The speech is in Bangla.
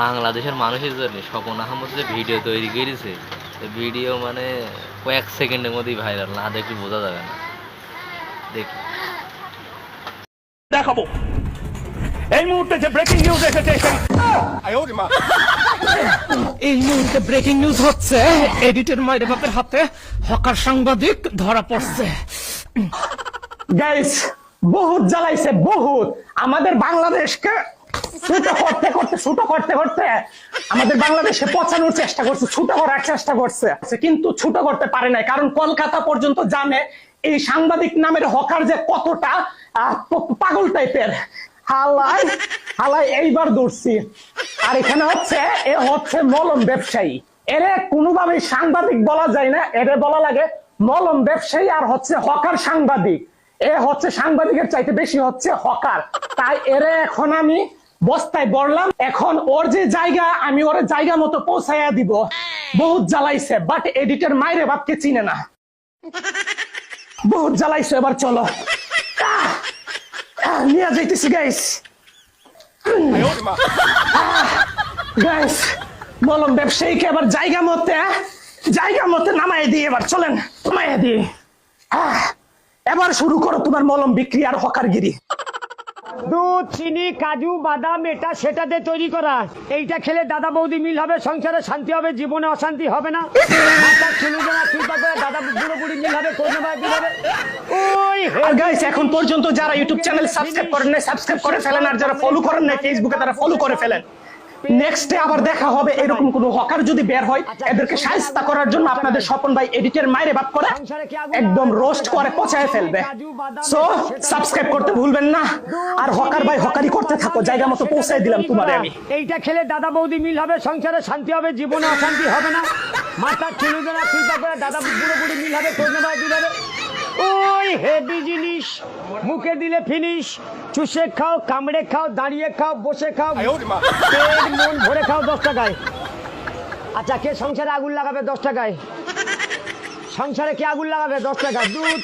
বাংলাদেশের মানুষের জন্য স্বপন আহমদ যে ভিডিও তৈরি করেছে, ভিডিও মানে কয়েক সেকেন্ডের মধ্যেই ভাইরাল, না দেখলে বোঝা যাবে না। দেখি দেখাবো এই মুহূর্তে যে ব্রেকিং নিউজ এসেছে এই মুহূর্তে ব্রেকিং নিউজ হচ্ছে, এডিটর মায়ের বাপের হাতে হকার সাংবাদিক ধরা পড়ছে। গাইস বহুত জ্বালাইছে, বহুত আমাদের বাংলাদেশকে ছোট করতে আমাদের দেশে পচানোর চেষ্টা করছে, ছোট করার চেষ্টা করছে, কিন্তু ছোট করতে পারে নাই। কারণ কলকাতা পর্যন্ত জানে এই সাংবাদিক নামের হকার যে কতটা পাগল টাইপের। হালাই এইবার ধরছি। আর এখানে হচ্ছে এ হচ্ছে মলম ব্যবসায়ী। এরে কোনোভাবেই সাংবাদিক বলা যায় না, এরে বলা লাগে মলম ব্যবসায়ী। আর হচ্ছে হকার সাংবাদিক, এ হচ্ছে সাংবাদিকের চাইতে বেশি হচ্ছে হকার। তাই এরে এখন আমি বস্তায় বললাম, এখন ওর যে জায়গা আমি ওর জায়গা মতো পৌঁছাইয়া দিব। বহুত জ্বালাইছে, বাট এডিটর মাইরে বাপকে চিনে না। বহুত জ্বালাইছে, এবার চলো নিয়ে যাইতেছি গাইস। গাইস মলম ব্যবসায়ীকে এবার জায়গা মতে নামাই দিয়ে এবার চলেন, নামাইয়া দিয়ে এবার শুরু করো তোমার মলম বিক্রি আর হকারগিরি। দুধ, চিনি, কাজু, বাদাম এটা সেটা দিয়ে তৈরি করা। এইটা খেলে দাদা বৌদি মিল হবে, সংসারে শান্তি হবে, জীবনে অশান্তি হবে না। দাদা বুড়ো বুড়ি মিল হবে, আর গাইস এখন পর্যন্ত যারা ইউটিউব চ্যানেল সাবস্ক্রাইব করেন নাই সাবস্ক্রাইব করে ফেলেন, আর যারা ফলো করেন নাই ফেসবুকে তারা ফলো করে ফেলেন। নেক্সটে আবার দেখা হবে এরকম কোন হকার যদি বের হয়, এদেরকে শায়েস্তা করার জন্য আপনাদের স্বপন ভাই এডিটর মাইরে বাপ করে একদম রোস্ট করে পচায় ফেলবে। সো সাবস্ক্রাইব করতে ভুলবেন না, আর হকার ভাই হকারি করতে থাকো, জায়গা মতো পৌঁছায় দিলাম তোমারে আমি। এইটা খেলে দাদা বৌদি মিল হবে, সংসারে শান্তি হবে, জীবনে অশান্তি হবে না। মাথা চুলবে না, চিন্তা করে দাদা বুড়ো বুড়ি মিল হবে, ধন্যবাদ দিবে। ওই হেভি জিনিস, মুখে দিলে ফিনিশ। চুষে খাও, কামড়ে খাও, দাঁড়িয়ে খাও, বসে খাও, পেট মন ভরে খাও 10 টাকায়। আচ্ছা, কে সংসারে আগুন লাগাবে 10 টাকায়? সংসারে কে আগুন লাগাবে 10 টাকায়? দুধ